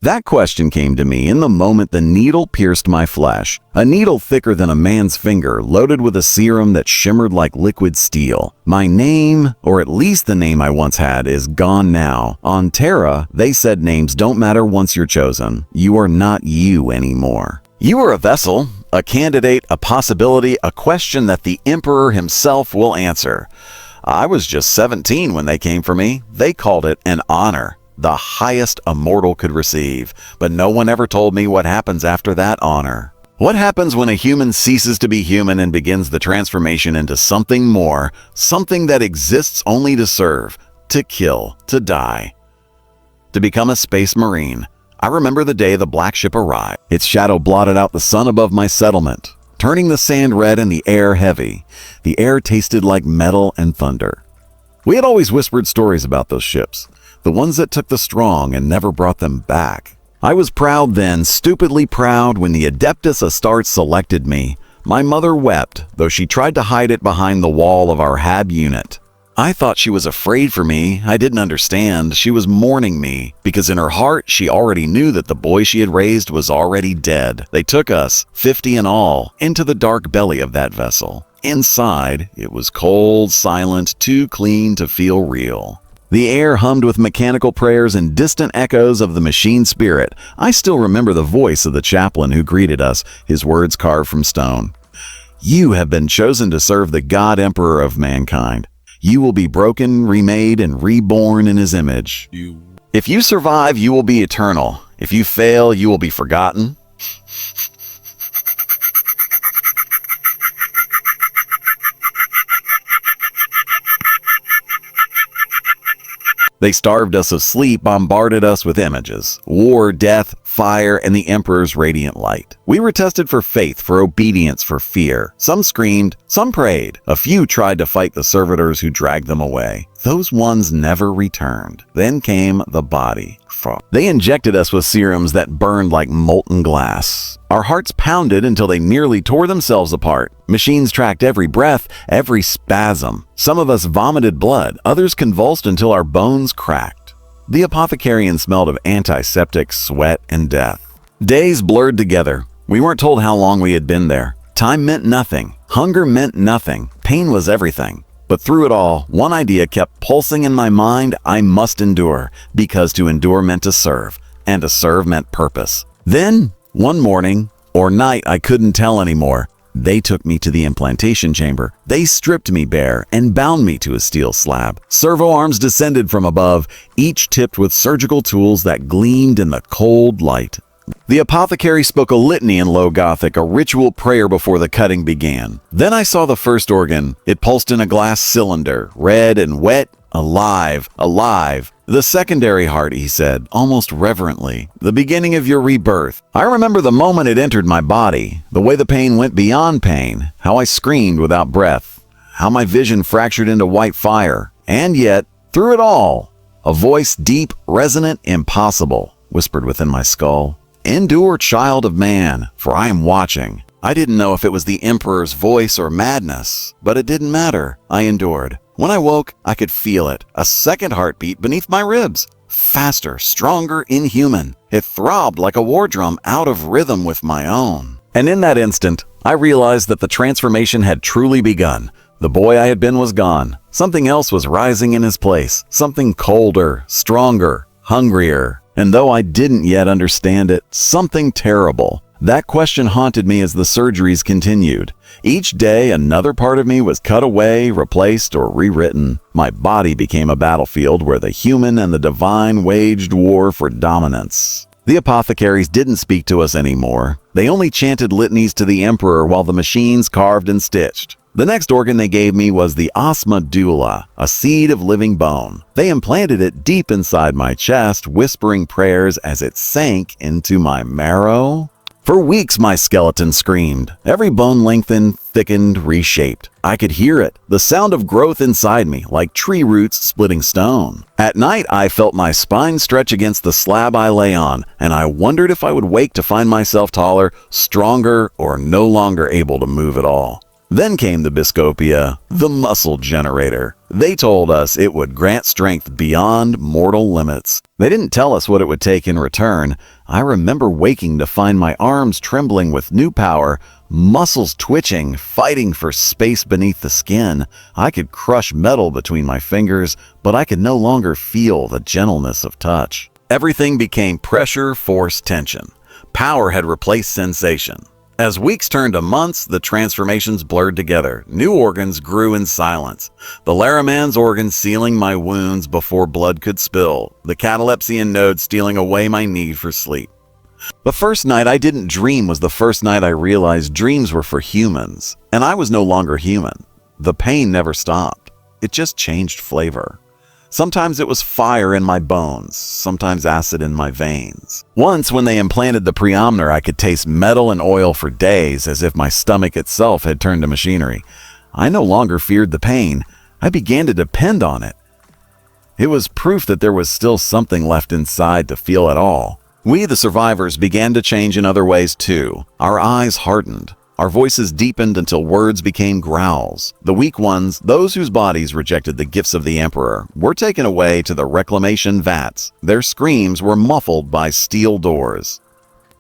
That question came to me in the moment the needle pierced my flesh. A needle thicker than a man's finger, loaded with a serum that shimmered like liquid steel. My name, or at least the name I once had, is gone now. On Terra, they said names don't matter once you're chosen. You are not you anymore. You are a vessel, a candidate, a possibility, a question that the Emperor himself will answer. I was just 17 when they came for me. They called it an honor, the highest a mortal could receive. But no one ever told me what happens after that honor. What happens when a human ceases to be human and begins the transformation into something more, something that exists only to serve, to kill, to die, to become a space marine? I remember the day the black ship arrived. Its shadow blotted out the sun above my settlement, turning the sand red and the air heavy. The air tasted like metal and thunder. We had always whispered stories about those ships, the ones that took the strong and never brought them back. I was proud then, stupidly proud, when the Adeptus Astartes selected me. My mother wept, though she tried to hide it behind the wall of our HAB unit. I thought she was afraid for me. I didn't understand. She was mourning me, because in her heart she already knew that the boy she had raised was already dead. They took us, 50 in all, into the dark belly of that vessel. Inside, it was cold, silent, too clean to feel real. The air hummed with mechanical prayers and distant echoes of the machine spirit. I still remember the voice of the chaplain who greeted us, his words carved from stone. You have been chosen to serve the God Emperor of mankind. You will be broken, remade, and reborn in his image. If you survive, you will be eternal. If you fail, you will be forgotten. They starved us of sleep, bombarded us with images. War, death, fire, and the Emperor's radiant light. We were tested for faith, for obedience, for fear. Some screamed, some prayed. A few tried to fight the servitors who dragged them away. Those ones never returned. Then came the body. They injected us with serums that burned like molten glass. Our hearts pounded until they nearly tore themselves apart. Machines tracked every breath, every spasm. Some of us vomited blood, others convulsed until our bones cracked. The apothecarian smelled of antiseptic, sweat, and death. Days blurred together. We weren't told how long we had been there. Time meant nothing. Hunger meant nothing. Pain was everything. But through it all, one idea kept pulsing in my mind: I must endure, because to endure meant to serve, and to serve meant purpose. Then, one morning, or night, I couldn't tell anymore, they took me to the implantation chamber. They stripped me bare and bound me to a steel slab. Servo arms descended from above, each tipped with surgical tools that gleamed in the cold light. The apothecary spoke a litany in Low Gothic, a ritual prayer before the cutting began. Then I saw the first organ. It pulsed in a glass cylinder, red and wet, alive, alive. The secondary heart, he said, almost reverently. The beginning of your rebirth. I remember the moment it entered my body, the way the pain went beyond pain, how I screamed without breath, how my vision fractured into white fire. And yet, through it all, a voice deep, resonant, impossible, whispered within my skull. Endure, child of man, for I am watching. I didn't know if it was the Emperor's voice or madness, but it didn't matter. I endured. When I woke, I could feel it, a second heartbeat beneath my ribs. Faster, stronger, inhuman. It throbbed like a war drum out of rhythm with my own. And in that instant, I realized that the transformation had truly begun. The boy I had been was gone. Something else was rising in his place. Something colder, stronger, hungrier. And though I didn't yet understand it, something terrible. That question haunted me as the surgeries continued. Each day, another part of me was cut away, replaced, or rewritten. My body became a battlefield where the human and the divine waged war for dominance. The apothecaries didn't speak to us anymore. They only chanted litanies to the Emperor while the machines carved and stitched. The next organ they gave me was the osma dula, a seed of living bone. They implanted it deep inside my chest, whispering prayers as it sank into my marrow. For weeks my skeleton screamed. Every bone lengthened, thickened, reshaped. I could hear it, the sound of growth inside me, like tree roots splitting stone. At night I felt my spine stretch against the slab I lay on, and I wondered if I would wake to find myself taller, stronger, or no longer able to move at all. Then came the Biscopia, the muscle generator. They told us it would grant strength beyond mortal limits. They didn't tell us what it would take in return. I remember waking to find my arms trembling with new power, muscles twitching, fighting for space beneath the skin. I could crush metal between my fingers, but I could no longer feel the gentleness of touch. Everything became pressure, force, tension. Power had replaced sensation. As weeks turned to months, the transformations blurred together. New organs grew in silence. The Laraman's organ sealing my wounds before blood could spill. The catalepsian node stealing away my need for sleep. The first night I didn't dream was the first night I realized dreams were for humans, and I was no longer human. The pain never stopped. It just changed flavor. Sometimes it was fire in my bones, sometimes acid in my veins. Once, when they implanted the preomner, I could taste metal and oil for days, as if my stomach itself had turned to machinery. I no longer feared the pain. I began to depend on it. It was proof that there was still something left inside to feel at all. We, the survivors, began to change in other ways too. Our eyes hardened. Our voices deepened until words became growls. The weak ones, those whose bodies rejected the gifts of the Emperor, were taken away to the reclamation vats. Their screams were muffled by steel doors.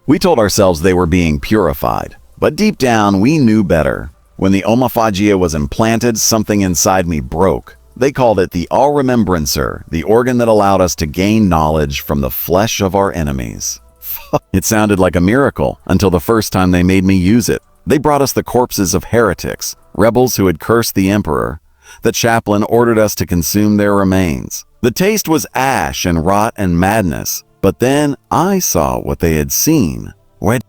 We told ourselves they were being purified, but deep down we knew better. When the omophagia was implanted, something inside me broke. They called it the all-remembrancer, the organ that allowed us to gain knowledge from the flesh of our enemies. It sounded like a miracle until the first time they made me use it. They brought us the corpses of heretics, rebels who had cursed the Emperor. The chaplain ordered us to consume their remains. The taste was ash and rot and madness, but then I saw what they had seen.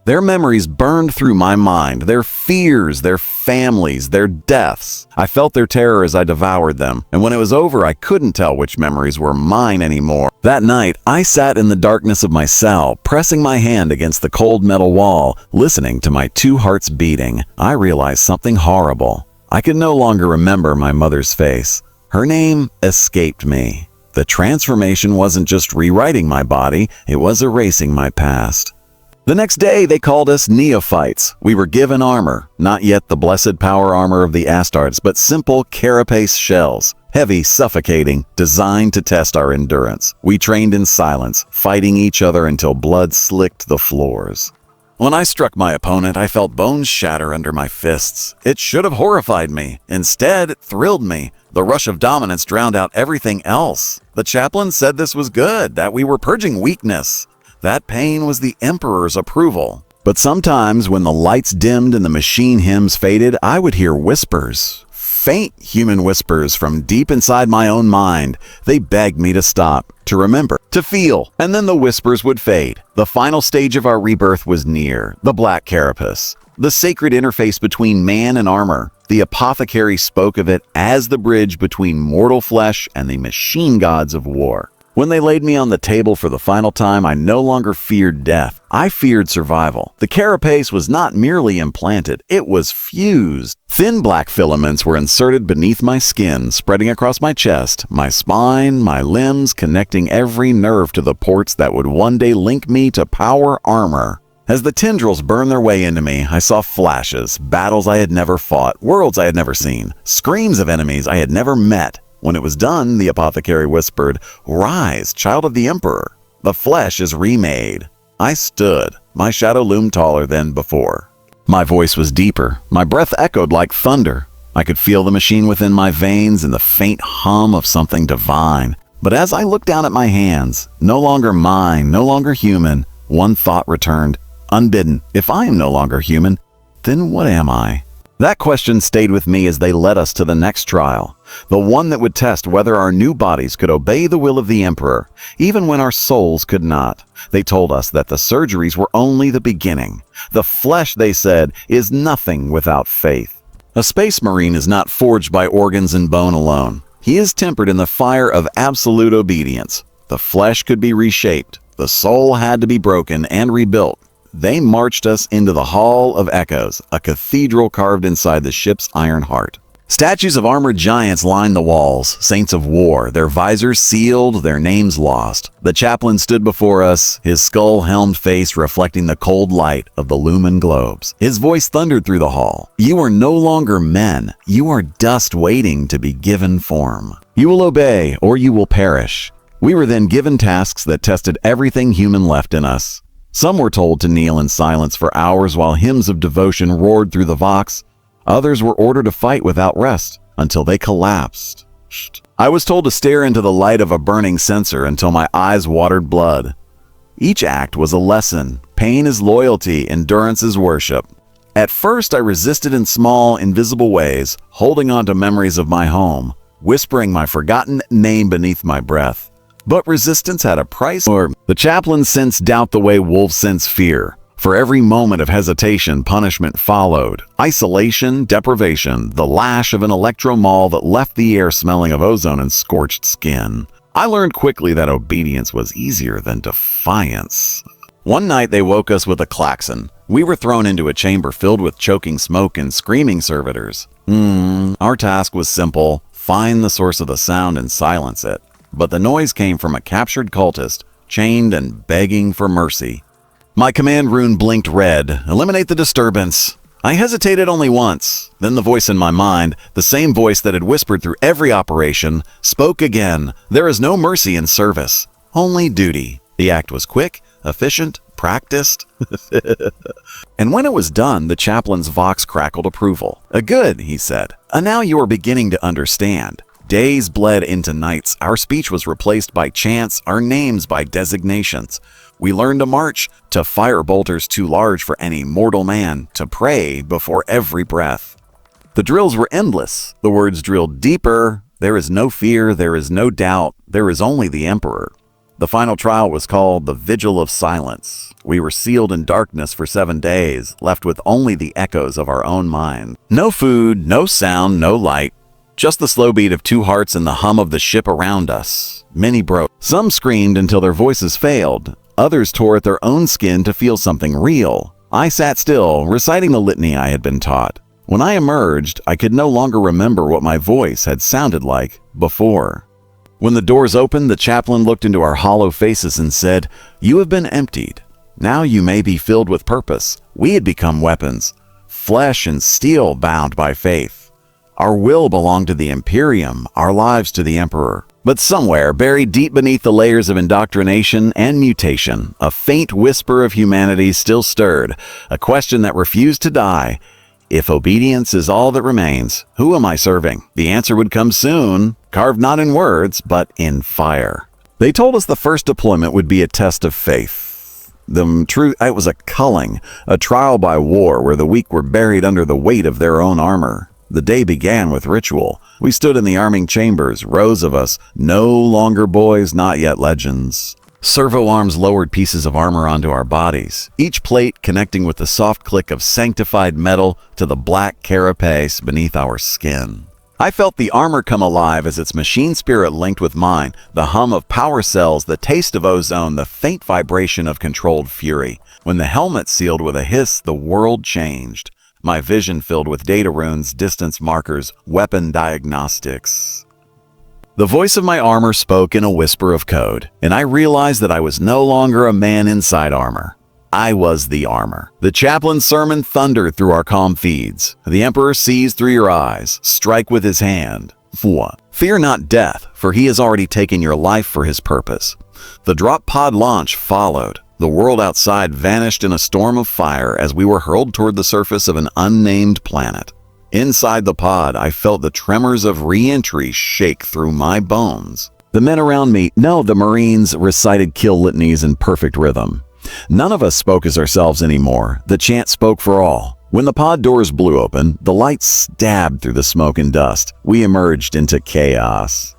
Their memories burned through my mind, their fears, their families, their deaths. I felt their terror as I devoured them, and when it was over, I couldn't tell which memories were mine anymore. That night, I sat in the darkness of my cell, pressing my hand against the cold metal wall, listening to my two hearts beating. I realized something horrible. I could no longer remember my mother's face. Her name escaped me. The transformation wasn't just rewriting my body, it was erasing my past. The next day, they called us neophytes. We were given armor, not yet the blessed power armor of the Astartes, but simple carapace shells, heavy, suffocating, designed to test our endurance. We trained in silence, fighting each other until blood slicked the floors. When I struck my opponent, I felt bones shatter under my fists. It should have horrified me. Instead, it thrilled me. The rush of dominance drowned out everything else. The chaplain said this was good, that we were purging weakness. That pain was the Emperor's approval. But sometimes when the lights dimmed and the machine hymns faded, I would hear whispers. Faint human whispers from deep inside my own mind. They begged me to stop, to remember, to feel, and then the whispers would fade. The final stage of our rebirth was near, the Black Carapace, the sacred interface between man and armor. The apothecary spoke of it as the bridge between mortal flesh and the machine gods of war. When they laid me on the table for the final time, I no longer feared death. I feared survival. The carapace was not merely implanted, it was fused. Thin black filaments were inserted beneath my skin, spreading across my chest, my spine, my limbs, connecting every nerve to the ports that would one day link me to power armor. As the tendrils burned their way into me, I saw flashes, battles I had never fought, worlds I had never seen, screams of enemies I had never met. When it was done, the apothecary whispered, "Rise, child of the Emperor. The flesh is remade." I stood. My shadow loomed taller than before. My voice was deeper. My breath echoed like thunder. I could feel the machine within my veins and the faint hum of something divine. But as I looked down at my hands, no longer mine, no longer human, one thought returned, unbidden. If I am no longer human, then what am I? That question stayed with me as they led us to the next trial, the one that would test whether our new bodies could obey the will of the Emperor, even when our souls could not. They told us that the surgeries were only the beginning. The flesh, they said, is nothing without faith. A space marine is not forged by organs and bone alone. He is tempered in the fire of absolute obedience. The flesh could be reshaped. The soul had to be broken and rebuilt. They marched us into the Hall of Echoes, a cathedral carved inside the ship's iron heart. Statues of armored giants lined the walls, saints of war, their visors sealed, their names lost. The chaplain stood before us, his skull-helmed face reflecting the cold light of the lumen globes. His voice thundered through the hall. You are no longer men. You are dust waiting to be given form. You will obey, or you will perish. We were then given tasks that tested everything human left in us. Some were told to kneel in silence for hours while hymns of devotion roared through the vox. Others were ordered to fight without rest until they collapsed. I was told to stare into the light of a burning censer until my eyes watered blood. Each act was a lesson. Pain is loyalty, endurance is worship. At first, I resisted in small, invisible ways, holding on to memories of my home, whispering my forgotten name beneath my breath. But resistance had a price. The chaplain sensed doubt the way wolves sense fear. For every moment of hesitation, punishment followed. Isolation, deprivation, the lash of an electromall that left the air smelling of ozone and scorched skin. I learned quickly that obedience was easier than defiance. One night they woke us with a klaxon. We were thrown into a chamber filled with choking smoke and screaming servitors. Our task was simple: find the source of the sound and silence it. But the noise came from a captured cultist, chained and begging for mercy. My command rune blinked red. Eliminate the disturbance. I hesitated only once. Then the voice in my mind, the same voice that had whispered through every operation, spoke again. There is no mercy in service, only duty. The act was quick, efficient, practiced. And when it was done, the chaplain's vox crackled approval. Good, he said. Now you are beginning to understand. Days bled into nights. Our speech was replaced by chants, our names by designations. We learned to march, to fire bolters too large for any mortal man, to pray before every breath. The drills were endless. The words drilled deeper. There is no fear, there is no doubt, there is only the Emperor. The final trial was called the Vigil of Silence. We were sealed in darkness for 7 days, left with only the echoes of our own mind. No food, no sound, no light. Just the slow beat of 2 hearts and the hum of the ship around us. Many broke. Some screamed until their voices failed. Others tore at their own skin to feel something real. I sat still, reciting the litany I had been taught. When I emerged, I could no longer remember what my voice had sounded like before. When the doors opened, the chaplain looked into our hollow faces and said, "You have been emptied. Now you may be filled with purpose." We had become weapons, flesh and steel bound by faith. Our will belonged to the Imperium, our lives to the Emperor. But somewhere, buried deep beneath the layers of indoctrination and mutation, a faint whisper of humanity still stirred, a question that refused to die. If obedience is all that remains, who am I serving? The answer would come soon, carved not in words, but in fire. They told us the first deployment would be a test of faith. It was a culling, a trial by war where the weak were buried under the weight of their own armor. The day began with ritual. We stood in the arming chambers, rows of us, no longer boys, not yet legends. Servo arms lowered pieces of armor onto our bodies, each plate connecting with the soft click of sanctified metal to the black carapace beneath our skin. I felt the armor come alive as its machine spirit linked with mine, the hum of power cells, the taste of ozone, the faint vibration of controlled fury. When the helmet sealed with a hiss, the world changed. My vision filled with data runes, distance markers, weapon diagnostics. The voice of my armor spoke in a whisper of code, and I realized that I was no longer a man inside armor. I was the armor. The chaplain's sermon thundered through our comm feeds. The Emperor sees through your eyes. Strike with his hand. Fear not death, for he has already taken your life for his purpose. The drop pod launch followed. The world outside vanished in a storm of fire as we were hurled toward the surface of an unnamed planet. Inside the pod, I felt the tremors of re-entry shake through my bones. The men around me, the Marines recited kill litanies in perfect rhythm. None of us spoke as ourselves anymore. The chant spoke for all. When the pod doors blew open, the light stabbed through the smoke and dust. We emerged into chaos.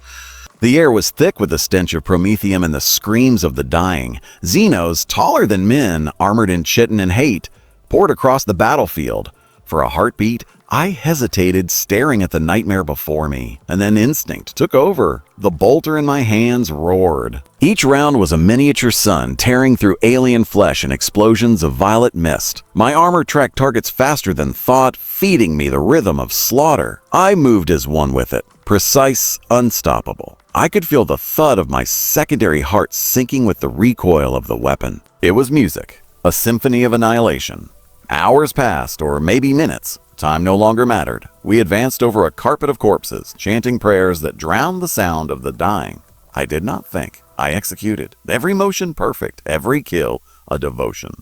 The air was thick with the stench of promethium and the screams of the dying. Xenos, taller than men, armored in chitin and hate, poured across the battlefield. for a heartbeat, I hesitated, staring at the nightmare before me, and then instinct took over. The bolter in my hands roared. Each round was a miniature sun tearing through alien flesh in explosions of violet mist. My armor tracked targets faster than thought, feeding me the rhythm of slaughter. I moved as one with it, precise, unstoppable. I could feel the thud of my secondary heart sinking with the recoil of the weapon. It was music, a symphony of annihilation. Hours passed, or maybe minutes. Time no longer mattered. We advanced over a carpet of corpses, chanting prayers that drowned the sound of the dying. I did not think. I executed. Every motion perfect, every kill a devotion.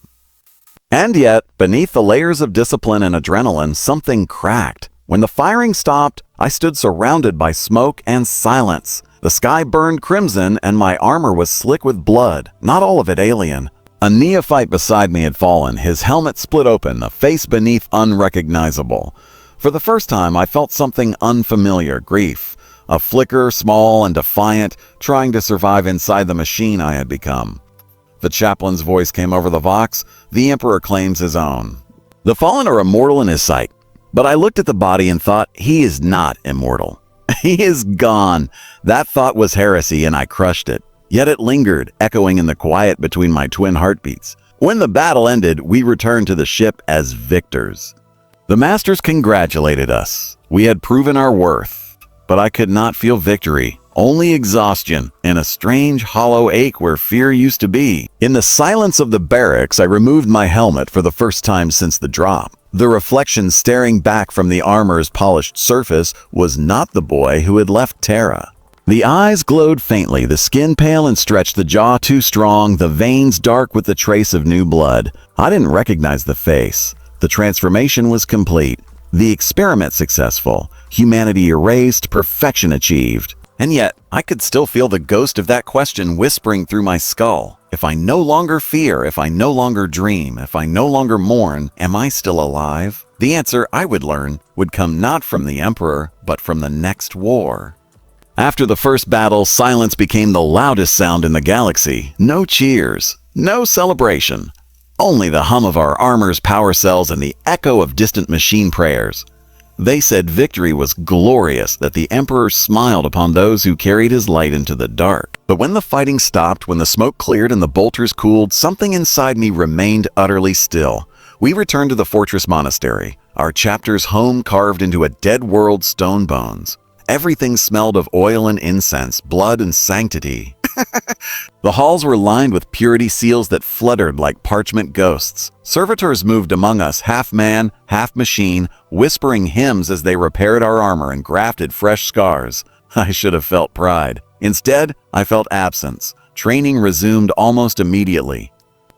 And yet, beneath the layers of discipline and adrenaline, something cracked. When the firing stopped, I stood surrounded by smoke and silence. The sky burned crimson and my armor was slick with blood, not all of it alien. A neophyte beside me had fallen, his helmet split open, the face beneath unrecognizable. For the first time, I felt something unfamiliar, grief. A flicker, small and defiant, trying to survive inside the machine I had become. The chaplain's voice came over the vox. The Emperor claims his own. The fallen are immortal in his sight, but I looked at the body and thought, he is not immortal. He is gone. That thought was heresy and I crushed it. Yet it lingered, echoing in the quiet between my twin heartbeats. When the battle ended, we returned to the ship as victors. The masters congratulated us. We had proven our worth. But I could not feel victory, only exhaustion, and a strange hollow ache where fear used to be. In the silence of the barracks, I removed my helmet for the first time since the drop. The reflection staring back from the armor's polished surface was not the boy who had left Terra. The eyes glowed faintly, the skin pale and stretched, the jaw too strong, the veins dark with the trace of new blood. I didn't recognize the face. The transformation was complete. The experiment successful. Humanity erased, perfection achieved. And yet, I could still feel the ghost of that question whispering through my skull. If I no longer fear, if I no longer dream, if I no longer mourn, am I still alive? The answer, I would learn, would come not from the Emperor, but from the next war. After the first battle, silence became the loudest sound in the galaxy. No cheers, no celebration. Only the hum of our armor's power cells and the echo of distant machine prayers. They said victory was glorious, that the Emperor smiled upon those who carried his light into the dark. But when the fighting stopped, when the smoke cleared and the bolters cooled, something inside me remained utterly still. We returned to the fortress monastery, our chapter's home carved into a dead world stone bones. Everything smelled of oil and incense, blood and sanctity. The halls were lined with purity seals that fluttered like parchment ghosts. Servitors moved among us, half man, half machine, whispering hymns as they repaired our armor and grafted fresh scars. I should have felt pride. Instead, I felt absence. Training resumed almost immediately.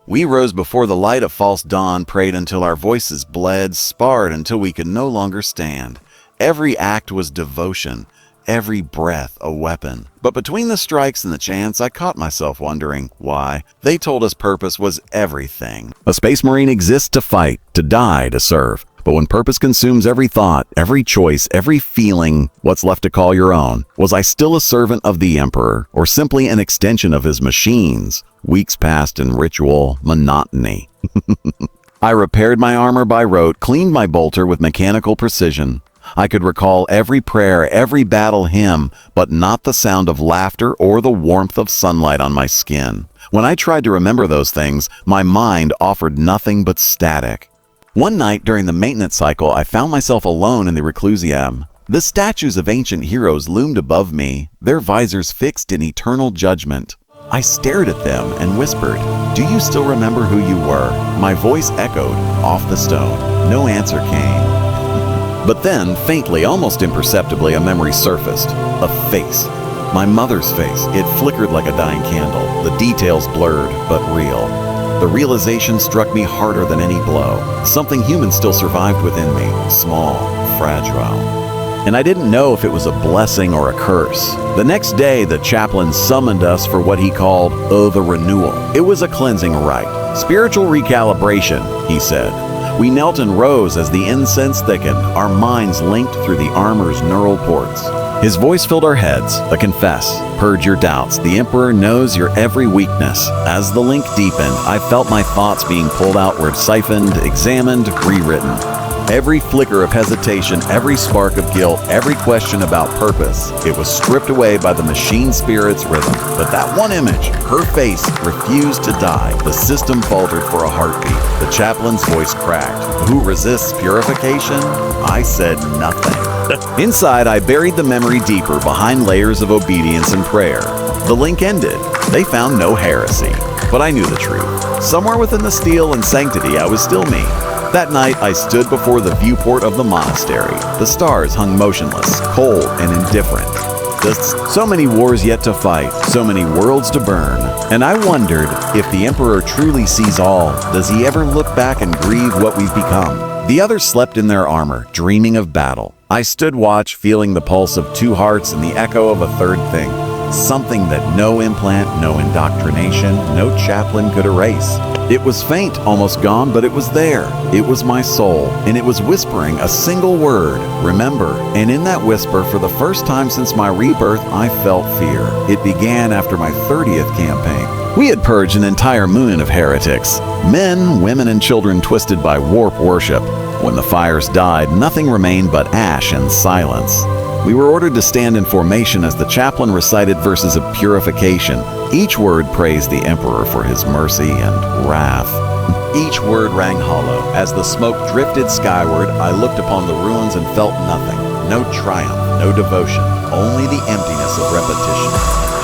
We rose before the light of false dawn, prayed until our voices bled, sparred until we could no longer stand. Every act was devotion, every breath a weapon. But between the strikes and the chants, I caught myself wondering why. They told us purpose was everything. A space marine exists to fight, to die, to serve. But when purpose consumes every thought, every choice, every feeling, what's left to call your own? Was I still a servant of the Emperor, or simply an extension of his machines? Weeks passed in ritual monotony. I repaired my armor by rote, cleaned my bolter with mechanical precision. I could recall every prayer, every battle hymn, but not the sound of laughter or the warmth of sunlight on my skin. When I tried to remember those things, my mind offered nothing but static. One night during the maintenance cycle, I found myself alone in the reclusium. The statues of ancient heroes loomed above me, their visors fixed in eternal judgment. I stared at them and whispered, "Do you still remember who you were?" My voice echoed off the stone. No answer came. But then, faintly, almost imperceptibly, a memory surfaced. A face. My mother's face. It flickered like a dying candle. The details blurred, but real. The realization struck me harder than any blow. Something human still survived within me. Small, fragile. And I didn't know if it was a blessing or a curse. The next day, the chaplain summoned us for what he called the renewal. It was a cleansing rite. Spiritual recalibration, he said. We knelt and rose as the incense thickened, our minds linked through the armor's neural ports. His voice filled our heads, a confess, purge your doubts. The Emperor knows your every weakness. As the link deepened, I felt my thoughts being pulled outward, siphoned, examined, rewritten. Every flicker of hesitation, every spark of guilt, every question about purpose, it was stripped away by the machine spirit's rhythm. But that one image, her face, refused to die. The system faltered for a heartbeat. The chaplain's voice cracked. Who resists purification? I said nothing. Inside, I buried the memory deeper behind layers of obedience and prayer. The link ended. They found no heresy. But I knew the truth. Somewhere within the steel and sanctity, I was still me. That night, I stood before the viewport of the monastery. The stars hung motionless, cold, and indifferent. So many wars yet to fight, so many worlds to burn. And I wondered, if the Emperor truly sees all, does he ever look back and grieve what we've become? The others slept in their armor, dreaming of battle. I stood watch, feeling the pulse of two hearts and the echo of a third thing. Something that no implant, no indoctrination, no chaplain could erase. It was faint, almost gone, but it was there. It was my soul, and it was whispering a single word, remember. And in that whisper, for the first time since my rebirth, I felt fear. It began after my 30th campaign. We had purged an entire moon of heretics. Men, women, and children twisted by warp worship. When the fires died, nothing remained but ash and silence. We were ordered to stand in formation as the chaplain recited verses of purification. Each word praised the Emperor for his mercy and wrath. Each word rang hollow. As the smoke drifted skyward, I looked upon the ruins and felt nothing. No triumph, no devotion, only the emptiness of repetition.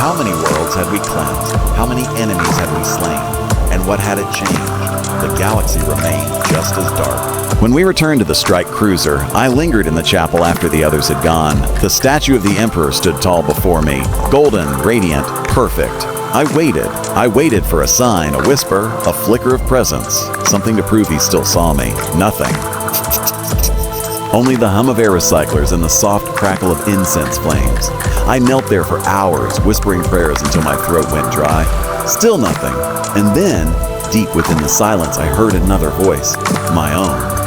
How many worlds had we cleansed? How many enemies had we slain? And what had it changed? The galaxy remained just as dark. When we returned to the strike cruiser, I lingered in the chapel after the others had gone. The statue of the Emperor stood tall before me, golden, radiant, perfect. I waited for a sign, a whisper, a flicker of presence, something to prove he still saw me. Nothing. Only the hum of air recyclers and the soft crackle of incense flames. I knelt there for hours, whispering prayers until my throat went dry. Still nothing. And then, deep within the silence, I heard another voice, my own.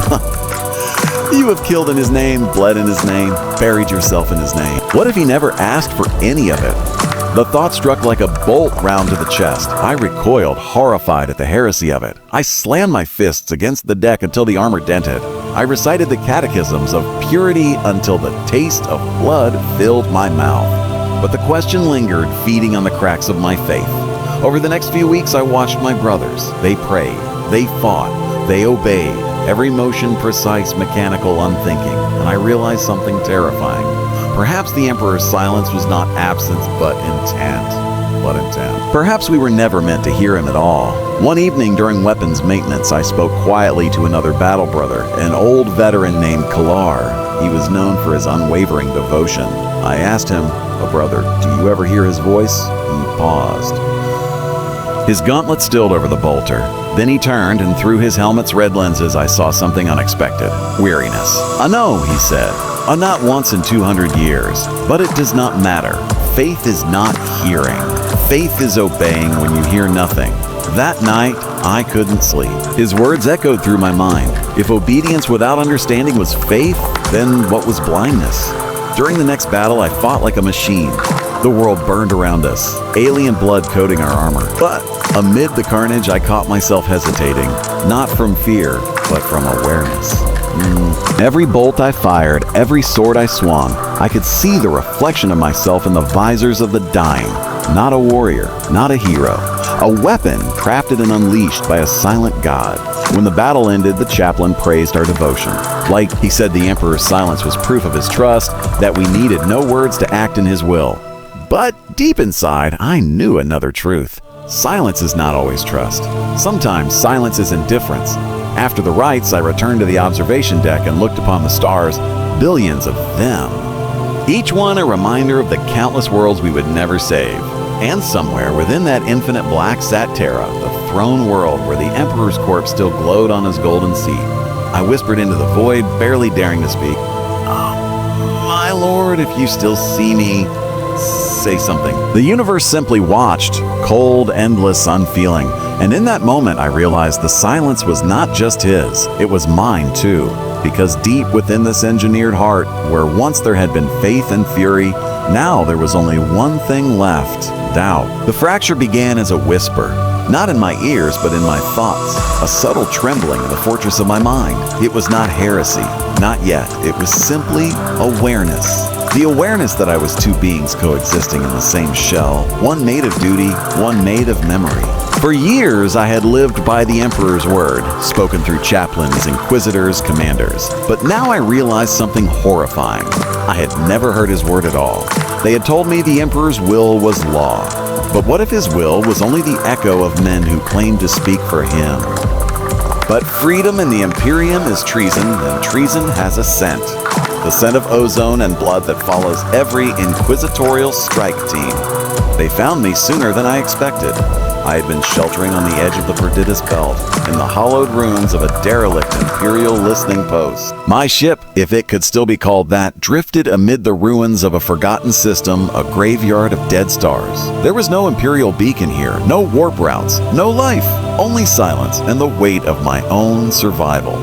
You have killed in his name, bled in his name, buried yourself in his name. What if he never asked for any of it? The thought struck like a bolt round to the chest. I recoiled, horrified at the heresy of it. I slammed my fists against the deck until the armor dented. I recited the catechisms of purity until the taste of blood filled my mouth. But the question lingered, feeding on the cracks of my faith. Over the next few weeks, I watched my brothers. They prayed, they fought, they obeyed. Every motion precise, mechanical, unthinking, and I realized something terrifying. Perhaps the Emperor's silence was not absence, but intent. Perhaps we were never meant to hear him at all. One evening during weapons maintenance, I spoke quietly to another battle brother, an old veteran named Kalar. He was known for his unwavering devotion. I asked him, brother, do you ever hear his voice? He paused. His gauntlet stilled over the bolter. Then he turned, and through his helmet's red lenses, I saw something unexpected. Weariness. No, he said. Not once in 200 years. But it does not matter. Faith is not hearing. Faith is obeying when you hear nothing. That night, I couldn't sleep. His words echoed through my mind. If obedience without understanding was faith, then what was blindness? During the next battle, I fought like a machine. The world burned around us, alien blood coating our armor. But amid the carnage, I caught myself hesitating, not from fear, but from awareness. Every bolt I fired, every sword I swung, I could see the reflection of myself in the visors of the dying. Not a warrior, not a hero. A weapon crafted and unleashed by a silent god. When the battle ended, the chaplain praised our devotion. Like he said, the Emperor's silence was proof of his trust, that we needed no words to act in his will. But deep inside, I knew another truth. Silence is not always trust. Sometimes silence is indifference. After the rites, I returned to the observation deck and looked upon the stars, billions of them. Each one a reminder of the countless worlds we would never save. And somewhere within that infinite black sat Terra, the throne world where the Emperor's corpse still glowed on his golden seat. I whispered into the void, barely daring to speak. My lord, if you still see me, say something. The universe simply watched, cold, endless, unfeeling. And in that moment, I realized the silence was not just his, it was mine too. Because deep within this engineered heart, where once there had been faith and fury, now there was only one thing left, doubt. The fracture began as a whisper. Not in my ears, but in my thoughts. A subtle trembling in the fortress of my mind. It was not heresy. Not yet. It was simply awareness. The awareness that I was two beings coexisting in the same shell, one made of duty, one made of memory. For years, I had lived by the Emperor's word, spoken through chaplains, inquisitors, commanders. But now I realized something horrifying. I had never heard his word at all. They had told me the Emperor's will was law. But what if his will was only the echo of men who claimed to speak for him? But freedom in the Imperium is treason, and treason has a scent. The scent of ozone and blood that follows every inquisitorial strike team. They found me sooner than I expected. I had been sheltering on the edge of the Perditus Belt, in the hollowed ruins of a derelict Imperial listening post. My ship, if it could still be called that, drifted amid the ruins of a forgotten system, a graveyard of dead stars. There was no Imperial beacon here, no warp routes, no life, only silence and the weight of my own survival.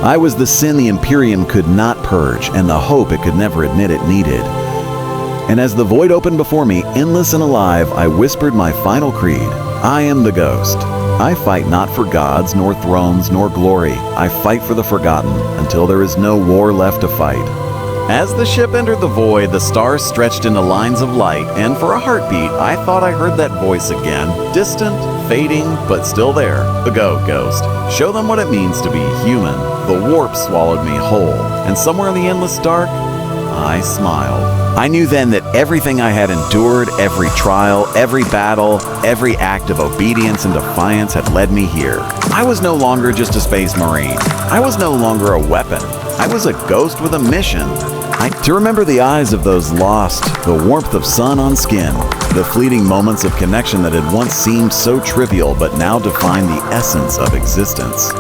I was the sin the Imperium could not purge, and the hope it could never admit it needed. And as the void opened before me, endless and alive, I whispered my final creed. I am the ghost. I fight not for gods, nor thrones, nor glory. I fight for the forgotten, until there is no war left to fight. As the ship entered the void, the stars stretched into lines of light, and for a heartbeat, I thought I heard that voice again. Distant, fading, but still there. Go, ghost. Show them what it means to be human. The warp swallowed me whole, and somewhere in the endless dark, I smiled. I knew then that everything I had endured, every trial, every battle, every act of obedience and defiance had led me here. I was no longer just a space marine. I was no longer a weapon. I was a ghost with a mission. To remember the eyes of those lost, the warmth of sun on skin, the fleeting moments of connection that had once seemed so trivial but now defined the essence of existence.